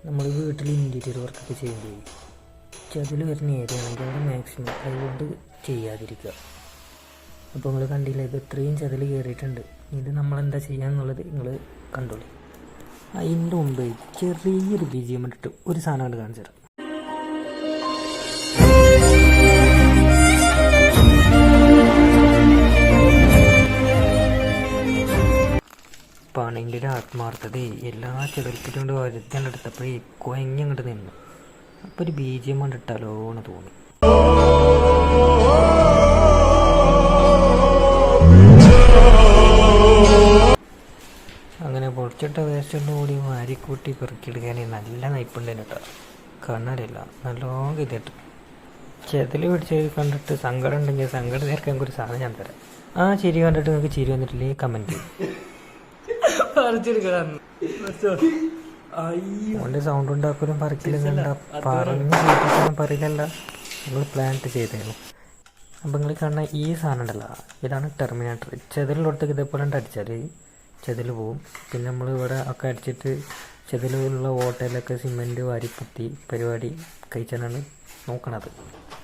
നമ്മൾ വീട്ടിൽ ഇൻറ്റീരിയർ വർക്കൊക്കെ ചെയ്യുമ്പോൾ ചതിൽ വരുന്ന ഏരിയ ആണെങ്കിൽ അവിടെ മാക്സിമം അതുകൊണ്ട് ചെയ്യാതിരിക്കുക. അപ്പോൾ നിങ്ങൾ കണ്ടില്ല, ഇത് ഇത്രയും ചതിൽ കയറിയിട്ടുണ്ട്. ഇത് നമ്മളെന്താ ചെയ്യാന്നുള്ളത് നിങ്ങൾ കണ്ടോളൂ. അതിൻ്റെ മുമ്പ് ചെറിയൊരു BGM ഇട്ടിട്ട് ഒരു സാധനം കൊണ്ട് കാണിച്ചു തരാം. പണിൻ്റെ ഒരു ആത്മാർത്ഥത എല്ലാ ചെറുക്കിട്ടും കൊണ്ട് വരുത്തിയാണ് എടുത്തപ്പോഴേ കുഴഞ്ഞങ്ങോട്ട് നിന്നു. അപ്പോൾ ഒരു BGM കണ്ടിട്ടാലോ എന്ന് തോന്നി. അങ്ങനെ പൊളിച്ചിട്ട വേസ്റ്റൊന്നും കൂടി വാരിക്കൂട്ടി പെറുക്കിയെടുക്കാൻ നല്ല നയിപ്പുണ്ടേന് കേട്ടോ. കണ്ണറിയില്ല, നല്ലോണം ഇതിട്ട് ചെതിൽ പിടിച്ച് കണ്ടിട്ട് സങ്കടം ഉണ്ടെങ്കിൽ സങ്കടം തീർക്കാൻ ഒരു സാധനം ഞാൻ തരാം. ആ ചിരി കണ്ടിട്ട് നിങ്ങൾക്ക് ചിരി വന്നിട്ടില്ലേ കമൻറ്റ് ചെയ്യും. ഓൻ്റെ സൗണ്ട് ഉണ്ടാക്കലും പറിക്കലും കണ്ട പറഞ്ഞ് കേൾപ്പിക്കാനും പറയില്ലല്ല, നിങ്ങൾ പ്ലാന്റ് ചെയ്തേന്നു. അപ്പം നിങ്ങൾ കാണുന്ന ഈ സാധനം ഉണ്ടല്ലോ, ഇതാണ് ടെർമിനേറ്റർ. ചെതിലുള്ളടത്തേക്ക് ഇതേപോലെ അടിച്ചാൽ ചെതിൽ പോവും. പിന്നെ നമ്മൾ ഇവിടെ ഒക്കെ അടിച്ചിട്ട് ചെതിലുള്ള ഓട്ടയിലൊക്കെ സിമെൻറ്റ് വാരിപ്പുത്തി പരിപാടി കഴിച്ചാലാണ് നോക്കണത്.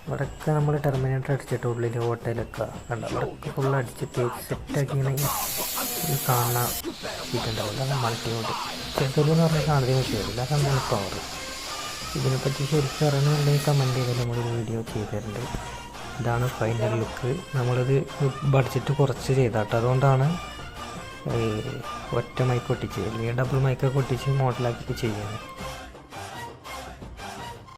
ഇവിടെയൊക്കെ നമ്മൾ ടെർമിനേറ്റർ അടിച്ചിട്ട് ഉള്ളിൽ ഓട്ടയിലൊക്കെ കണ്ട ഇവിടെയൊക്കെ ഫുള്ള് അടിച്ചിട്ട് സെറ്റാക്കി ഇങ്ങനെ ഈ കാണുന്ന ഇതുണ്ടാവും. അതാണ് മൾട്ടിമോഡ്. ചെറുതെന്ന് പറഞ്ഞാൽ കാണുന്നതിന് പറ്റില്ല, അതാണ് പവർ. ഇതിനെപ്പറ്റി ശരിക്കും അറിയണമെന്നുണ്ടെങ്കിൽ കമൻറ്റ് ചെയ്താൽ നമ്മളൊരു വീഡിയോ ചെയ്തിട്ടുണ്ട്. ഇതാണ് ഫൈനൽ ലുക്ക്. നമ്മളിത് ബഡ്ജറ്റ് കുറച്ച് ചെയ്താട്ടോ, അതുകൊണ്ടാണ് ഒറ്റ മൈക്ക് ഒട്ടിച്ച് അല്ലെങ്കിൽ ഡബിൾ മൈക്കൊക്കെ ഒട്ടിച്ച് മോഡലാക്കി ചെയ്യുന്നത്.